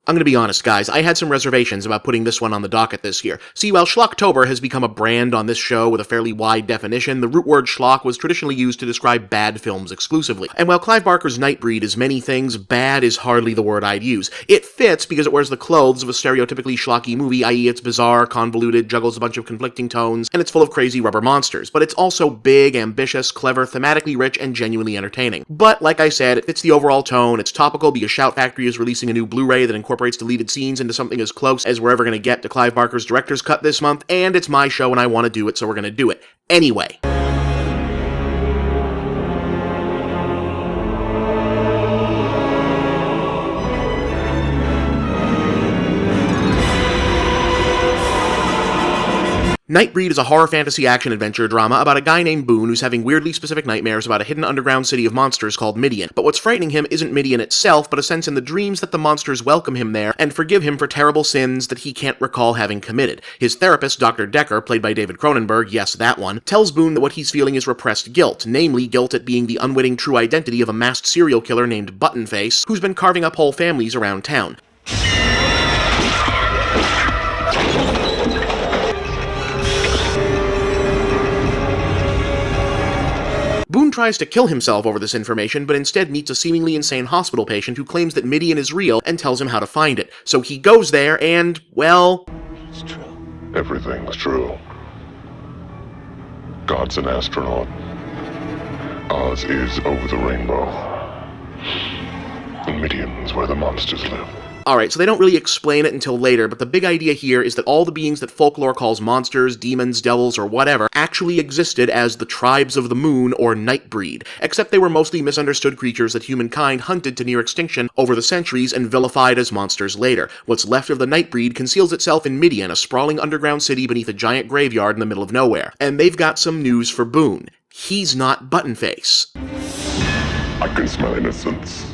I'm gonna be honest, guys, I had some reservations about putting this one on the docket this year. See, while Schlocktober has become a brand on this show with a fairly wide definition, the root word schlock was traditionally used to describe bad films exclusively. And while Clive Barker's NIGHTBREED is many things, bad is hardly the word I'd use. It fits because it wears the clothes of a stereotypically schlocky movie, i.e. it's bizarre, convoluted, juggles a bunch of conflicting tones, and it's full of crazy rubber monsters. But it's also big, ambitious, clever, thematically rich, and genuinely entertaining. But, like I said, it fits the overall tone, it's topical because Shout Factory is releasing a new Blu-ray that incorporates deleted scenes into something as close as we're ever going to get to Clive Barker's director's cut this month, and it's my show and I want to do it, so we're going to do it. Anyway. NIGHTBREED is a horror fantasy action adventure drama about a guy named Boone who's having weirdly specific nightmares about a hidden underground city of monsters called Midian. But what's frightening him isn't Midian itself, but a sense in the dreams that the monsters welcome him there and forgive him for terrible sins that he can't recall having committed. His therapist, Dr. Decker, played by David Cronenberg, yes, that one, tells Boone that what he's feeling is repressed guilt, namely guilt at being the unwitting true identity of a masked serial killer named Buttonface, who's been carving up whole families around town. Boone tries to kill himself over this information, but instead meets a seemingly insane hospital patient who claims that Midian is real and tells him how to find it. So he goes there and, well... It's true. Everything's true. God's an astronaut. Oz is over the rainbow. And Midian's where the monsters live. Alright, so they don't really explain it until later, but the big idea here is that all the beings that folklore calls monsters, demons, devils, or whatever actually existed as the tribes of the moon, or NIGHTBREED, except they were mostly misunderstood creatures that humankind hunted to near extinction over the centuries and vilified as monsters later. What's left of the NIGHTBREED conceals itself in Midian, a sprawling underground city beneath a giant graveyard in the middle of nowhere. And they've got some news for Boone. He's not Buttonface. I can smell innocence.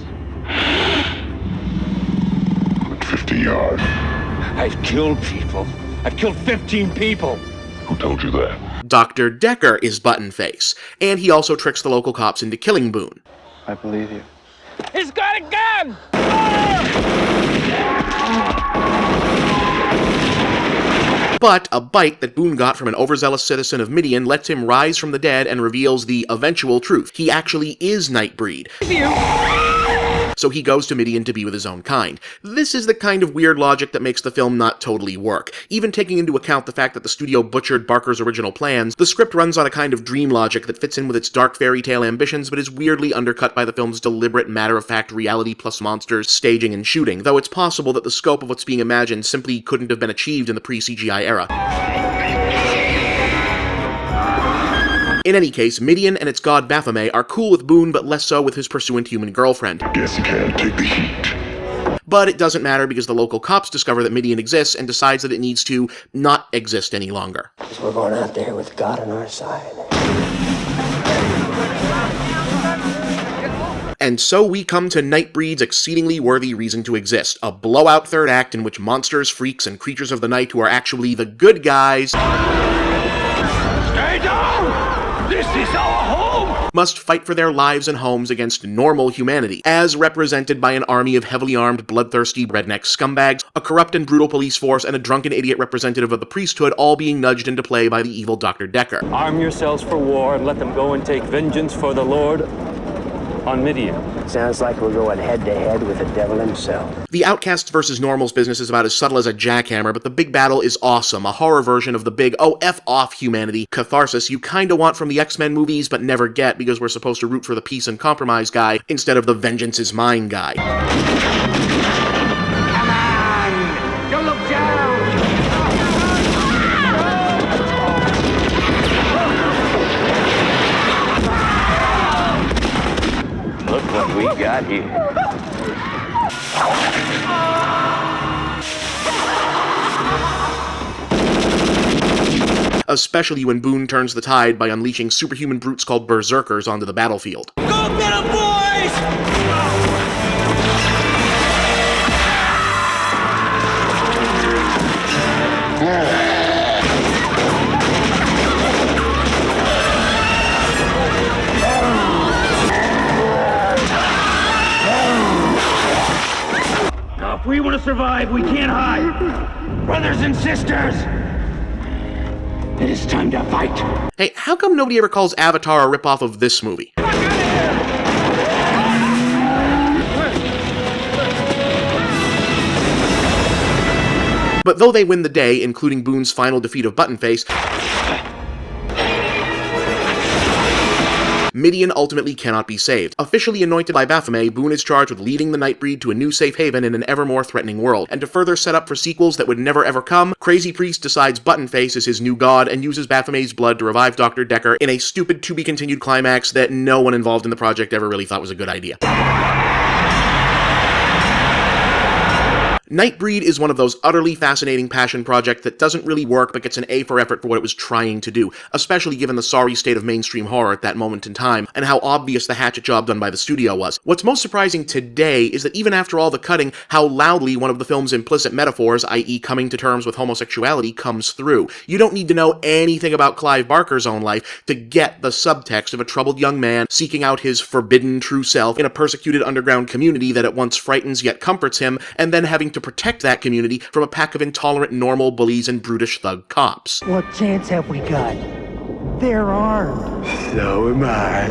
50 yards. I've killed people. I've killed 15 people. Who told you that? Dr. Decker is Buttonface, and he also tricks the local cops into killing Boone. I believe you. He's got a gun! But a bite that Boone got from an overzealous citizen of Midian lets him rise from the dead and reveals the eventual truth. He actually is NIGHTBREED. So he goes to Midian to be with his own kind. This is the kind of weird logic that makes the film not totally work. Even taking into account the fact that the studio butchered Barker's original plans, the script runs on a kind of dream logic that fits in with its dark fairy tale ambitions but is weirdly undercut by the film's deliberate matter-of-fact reality plus monsters, staging and shooting, though it's possible that the scope of what's being imagined simply couldn't have been achieved in the pre-CGI era. In any case, Midian and its god Baphomet are cool with Boone, but less so with his pursuant human girlfriend. Guess you can't take the heat. But it doesn't matter because the local cops discover that Midian exists and decides that it needs to not exist any longer. Because we're going out there with God on our side. And so we come to NIGHTBREED's exceedingly worthy reason to exist, a blowout third act in which monsters, freaks, and creatures of the night who are actually the good guys... Stay down! This is our home! Must fight for their lives and homes against normal humanity, as represented by an army of heavily armed, bloodthirsty redneck scumbags, a corrupt and brutal police force, and a drunken idiot representative of the priesthood, all being nudged into play by the evil Dr. Decker. Arm yourselves for war and let them go and take vengeance for the Lord on Midian. Sounds like we're going head-to-head with the devil himself. The Outcasts vs. Normals business is about as subtle as a jackhammer, but the big battle is awesome, a horror version of the big, oh, F off humanity catharsis you kinda want from the X-Men movies but never get because we're supposed to root for the peace and compromise guy instead of the vengeance is mine guy. Come on! Don't look down! Look what we got here. Especially when Boone turns the tide by unleashing superhuman brutes called berserkers onto the battlefield. Go get 'em, boys! If we want to survive, we can't hide. Brothers and sisters, it is time to fight. Hey, how come nobody ever calls Avatar a ripoff of this movie? But though they win the day, including Boone's final defeat of Buttonface, Midian ultimately cannot be saved. Officially anointed by Baphomet, Boone is charged with leading the Nightbreed to a new safe haven in an ever more threatening world. And to further set up for sequels that would never ever come, Crazy Priest decides Buttonface is his new god and uses Baphomet's blood to revive Dr. Decker in a stupid to-be-continued climax that no one involved in the project ever really thought was a good idea. Nightbreed is one of those utterly fascinating passion projects that doesn't really work but gets an A for effort for what it was trying to do, especially given the sorry state of mainstream horror at that moment in time, and how obvious the hatchet job done by the studio was. What's most surprising today is that even after all the cutting, how loudly one of the film's implicit metaphors, i.e. coming to terms with homosexuality, comes through. You don't need to know anything about Clive Barker's own life to get the subtext of a troubled young man seeking out his forbidden true self in a persecuted underground community that at once frightens yet comforts him, and then having to protect that community from a pack of intolerant normal bullies and brutish thug cops. What chance have we got? They're armed. So am I.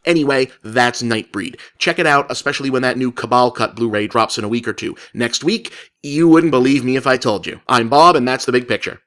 Anyway, that's Nightbreed. Check it out, especially when that new Cabal Cut Blu-ray drops in a week or two. Next week, you wouldn't believe me if I told you. I'm Bob, and that's The Big Picture.